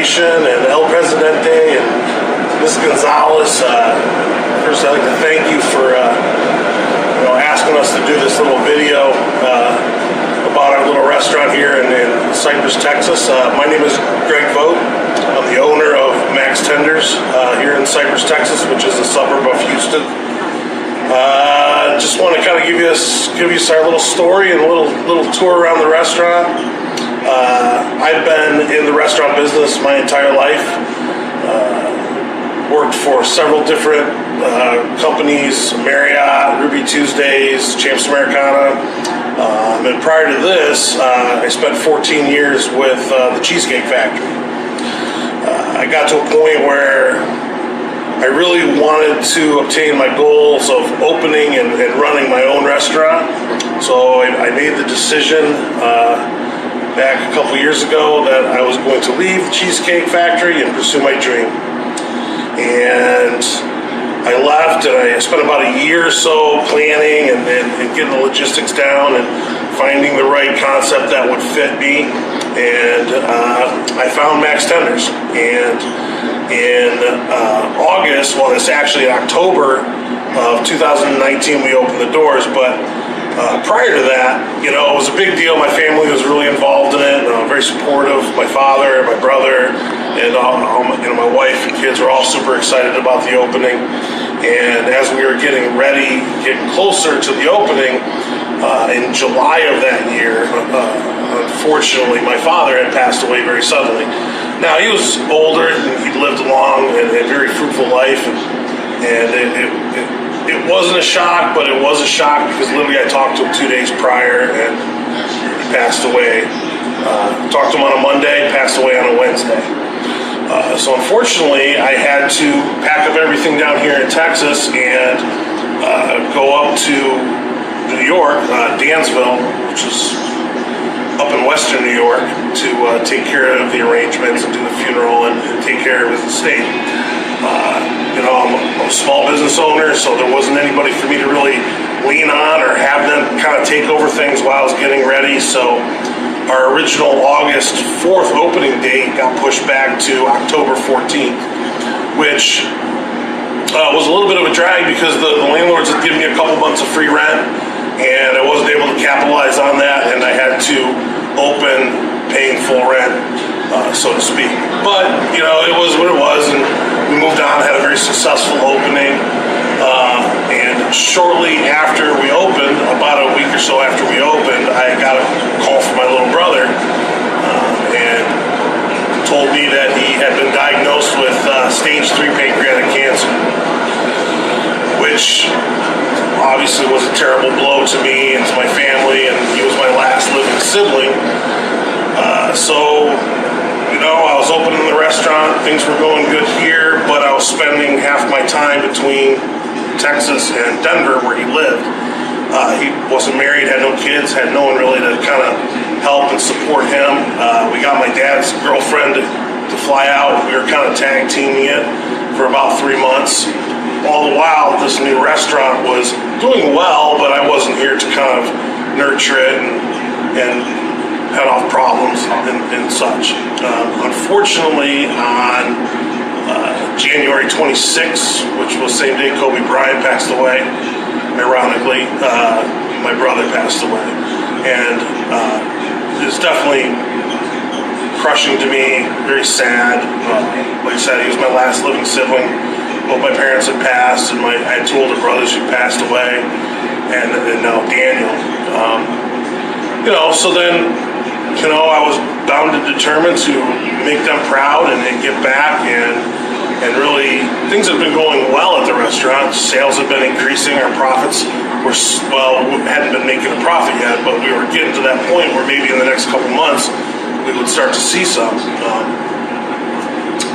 Nation and El Presidente and Ms. Gonzalez. First, I'd like to thank you for asking us to do this little video about our little restaurant here in Cypress, Texas. My name is Greg Vogt. I'm the owner of Mack's Tenders here in Cypress, Texas, which is a suburb of Houston. Just want to kind of give you our little story and a little tour around the restaurant. I've been in the restaurant business my entire life. Worked for several different companies: Marriott, Ruby Tuesdays, Champs Americana. And prior to this, I spent 14 years with the Cheesecake Factory. I got to a point where I really wanted to obtain my goals of opening and running my own restaurant. So I made the decision back a couple years ago that I was going to leave the Cheesecake Factory and pursue my dream. And I left, and I spent about a year or so planning and getting the logistics down and finding the right concept that would fit me. And I found Mack's Tenders. And in August, well, it's actually in October of 2019, we opened the doors. But prior to that, it was a big deal. My family was really involved in it, very supportive. My father, my brother, and my wife and kids were all super excited about the opening. And as we were getting closer to the opening, in July of that year, unfortunately, my father had passed away very suddenly. Now, he was older, and he'd lived a long and very fruitful life, and it wasn't a shock, but it was a shock because literally I talked to him 2 days prior, and he passed away. Talked to him on a Monday, passed away on a Wednesday. So unfortunately, I had to pack up everything down here in Texas and go up to New York, Dansville, which is up in western New York, to take care of the arrangements and do the funeral and take care of his estate. I'm a small business owner, so there wasn't anybody for me to really lean on or have them kind of take over things while I was getting ready. So our original August 4th opening date got pushed back to October 14th, which was a little bit of a drag because the landlords had given me a couple months of free rent, and I wasn't able to capitalize on that, and I had to open paying full rent, so to speak. But, it was what it was, and we moved on, had a very successful opening. And shortly after we opened, about a week or so after we opened, I got a call from my little brother and told me that he had been diagnosed with stage 3 pancreatic cancer, which obviously was a terrible blow to me and to my family, and he was my last living sibling. So I was opening the restaurant, things were going good here, but I was spending half my time between Texas and Denver, where he lived. He wasn't married, had no kids, had no one really to kind of help and support him. We got my dad's girlfriend to fly out. We were kind of tag teaming it for about 3 months. All the while, this new restaurant was doing well, but I wasn't here to kind of nurture it and head off problems and such. Unfortunately, on January 26th, which was the same day Kobe Bryant passed away, ironically, my brother passed away. And it's definitely crushing to me, very sad. Like I said, he was my last living sibling. Both my parents had passed, and I had 2 older brothers who passed away, and now Daniel. So then, I was bound and determined to make them proud and get back, and really, things have been going well at the restaurant. Sales have been increasing. Our profits we hadn't been making a profit yet, but we were getting to that point where maybe in the next couple months, we would start to see some.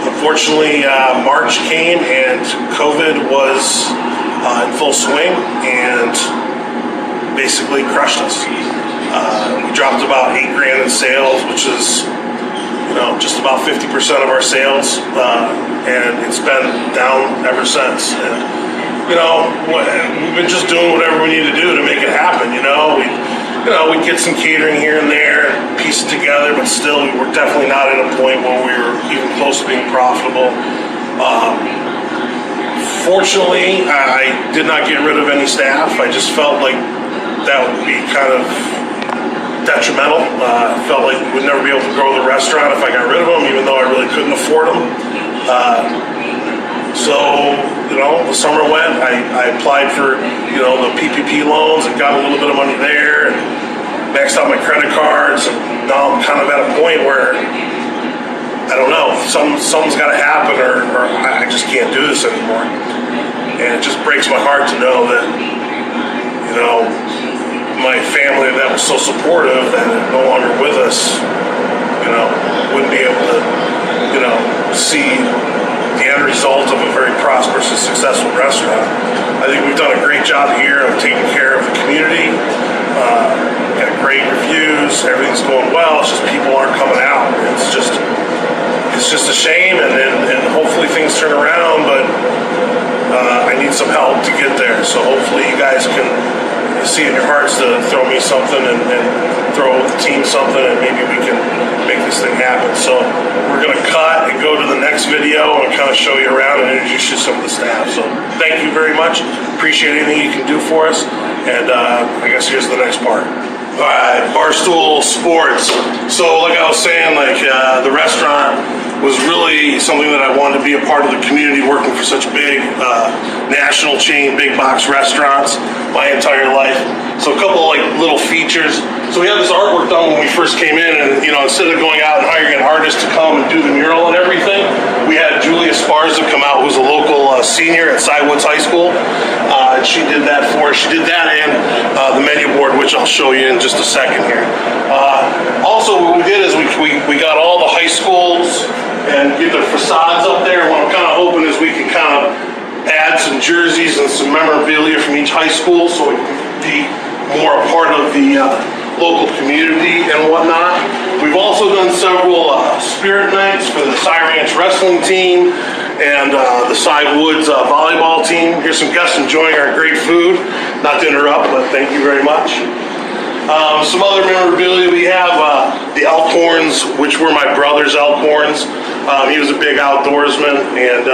Unfortunately, March came and COVID was in full swing and basically crushed us. We dropped about $8,000 in sales, which is just about 50% of our sales, and it's been down ever since. And we've been just doing whatever we need to do to make it happen. We'd get some catering here and there, piece it together, but still, we were definitely not at a point where we were even close to being profitable. Fortunately, I did not get rid of any staff. I just felt like that would be kind of detrimental. I felt like we would never be able to grow the restaurant if I got rid of them, even though I really couldn't afford them. So, the summer went, I applied for, the PPP loans and got a little bit of money there, and maxed out my credit cards, and now I'm kind of at a point where, I don't know, something's got to happen, or I just can't do this anymore. And it just breaks my heart to know that, my family that was so supportive that is no longer with us, wouldn't be able to, see the end result of a very prosperous and successful restaurant. I think we've done a great job here of taking care of the community. Got great reviews. Everything's going well. It's just people aren't coming out. It's just a shame, and hopefully things turn around. But I need some help to get there. So hopefully you guys can see in your hearts to throw me something and throw the team something, and maybe we can make this thing happen. So we're going to cut and go to the next video and kind of show you around and introduce you to some of the staff. So thank you very much. Appreciate anything you can do for us. And I guess here's the next part. All right, Barstool Sports. So like I was saying, the restaurant was really something that I wanted to be a part of the community, working for such big national chain, big box restaurants my entire life. So a couple of little features. So we had this artwork done when we first came in, and instead of going out and hiring an artist to come and do the mural and everything, we had Julia Sparza come out, who's a local senior at Cywoods High School. And she did that for us. She did that and the menu board, which I'll show you in just a second here. Also, what we did is we got all the high schools and get their facades up there. What I'm kind of hoping is we can kind of add some jerseys and some memorabilia from each high school, so we can be more a part of the local community and whatnot. We've also done several spirit nights for the Cy Ranch wrestling team and the Cywoods volleyball team. Here's some guests enjoying our great food. Not to interrupt, but thank you very much. Some other memorabilia we have, the elk horns, which were my brother's elk horns. He was a big outdoorsman, and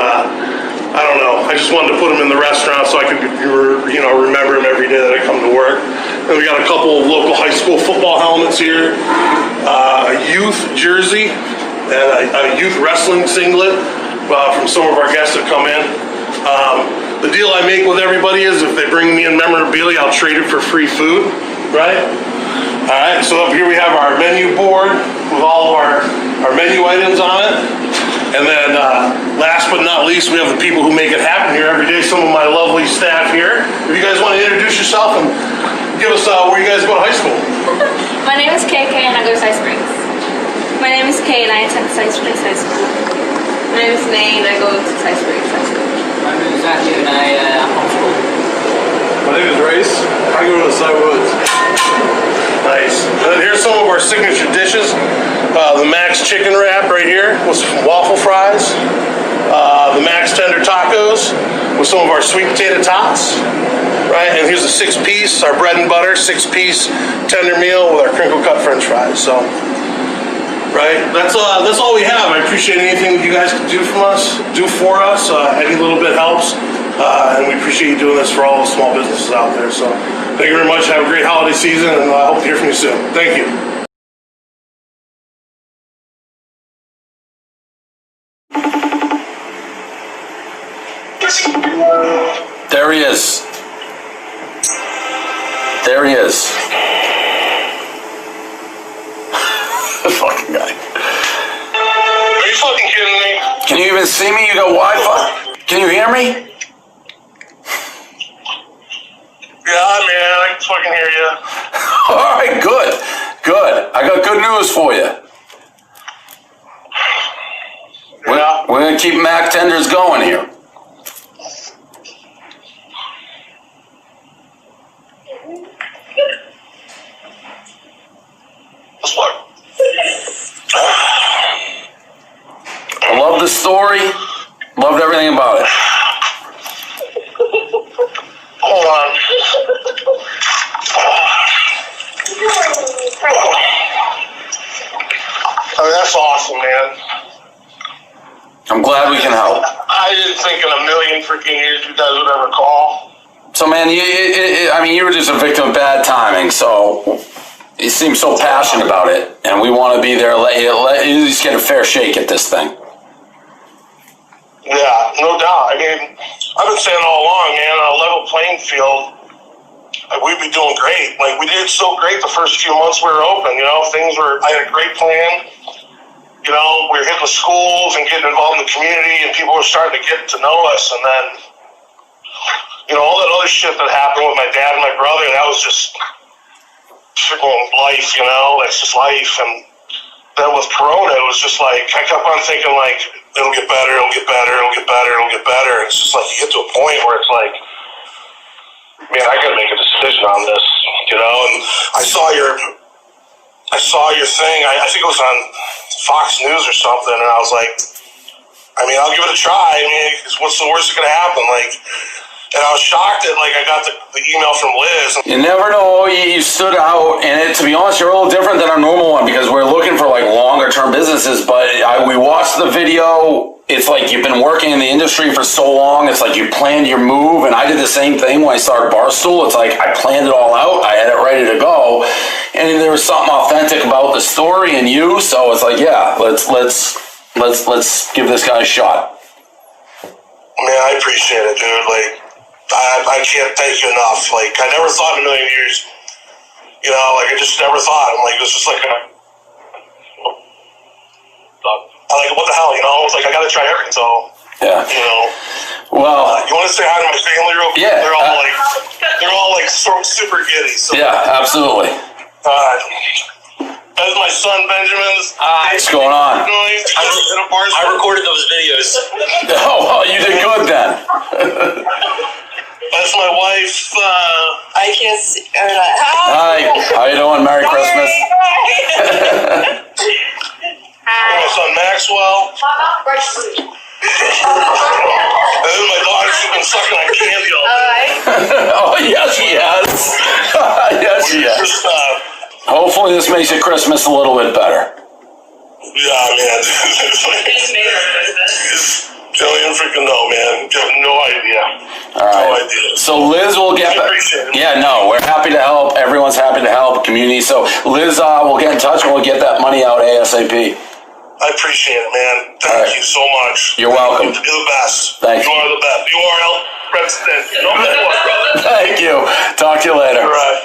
I don't know, I just wanted to put him in the restaurant so I could remember him every day that I come to work. And we got a couple of local high school football helmets here, a youth jersey, and a youth wrestling singlet from some of our guests that come in. The deal I make with everybody is if they bring me in memorabilia, I'll trade it for free food. Right? All right, so up here we have our menu board with all of our menu items on it. And then last but not least, we have the people who make it happen here every day, some of my lovely staff here. If you guys want to introduce yourself and give us where you guys go to high school. My name is KK and I go to Cy Springs. My name is Kay and I attend Cy Springs High School. My name is May and I go to Cy Springs High School. My name is Matthew and I homeschool. My name is Race. I go to Cywoods. Nice. And then here's some of our signature dishes. The Mack's chicken wrap right here with some waffle fries. The Mack's tender tacos with some of our sweet potato tots. Right, and here's a 6-piece, our bread and butter 6-piece tender meal with our crinkle cut French fries. So, right, that's all we have. I appreciate anything that you guys can do for us. Any little bit helps. And we appreciate you doing this for all the small businesses out there. So thank you very much. Have a great holiday season, and I hope to hear from you soon. Thank you. There he is. There he is. Fucking guy. Are you fucking kidding me? Can you even see me? You got Wi-Fi? Can you hear me? Yeah, man, I can fucking hear you. All right, good. Good. I got good news for you. Yeah. We're going to keep Mack tenders going here. I love the story. Loved everything about it. Hold on. That's awesome, man. I'm glad we can help. I didn't think in a million freaking years you guys would ever call. So, man, you were just a victim of bad timing. So you seem so passionate about it, and we want to be there. Let you just get a fair shake at this thing. Yeah, no doubt. I mean, I've been saying all along, man, on a level playing field, we'd be doing great. Like, we did so great the first few months we were open, you know. I had a great plan. You know, we were hitting the schools and getting involved in the community, and people were starting to get to know us. And then, you know, all that other shit that happened with my dad and my brother, that was just freaking life, you know. That's just life. And then with Corona, it was just like, I kept on thinking, like, it'll get better, it'll get better, it'll get better, it'll get better. It's just like, you get to a point where it's like, man, I gotta make a decision on this, you know. And I saw your thing. I think it was on Fox News or something, and I was like, I mean, I'll give it a try. I mean, what's the worst that's gonna happen? Like, and I was shocked that, like, I got the email from Liz. You never know. You stood out, and to be honest, you're a little different than our normal one because we're looking for like longer term businesses. But we watched the video. It's like you've been working in the industry for so long. It's like you planned your move, and I did the same thing when I started Barstool. It's like I planned it all out. I had it ready to go, and there was something authentic about the story and you. So it's like, yeah, let's give this guy a shot. Man, I appreciate it, dude. Like, I can't thank you enough. Like, I never thought in a million years, you know, like, I just never thought. I'm like, it was just like like, what the hell, you know? It's like, I gotta try everything, so, Yeah. you know. Well, You want to say hi to my family real quick? Yeah. They're all like super giddy. So. yeah, absolutely. That's my son, Benjamin's. What's going on? I recorded those videos. Oh, well, you did good then. That's my wife. I can't see. Hi, how you doing? Merry Christmas. My son, Maxwell. And then my daughter's been sucking on candy all day. Oh, yes, she has. Yes, she has. Just, Hopefully this makes your Christmas a little bit better. yeah, man. Don't even freaking know, man. You have no idea. All right. No idea. So Liz will get I appreciate it. Yeah, no, we're happy to help. Everyone's happy to help. Community. So Liz will get in touch and we'll get that money out ASAP. I appreciate it, man. Thank you so much. You're welcome. You're the best. Thank you. You are the best. You are El President. No matter what, brother. Thank you. Talk to you later. All right.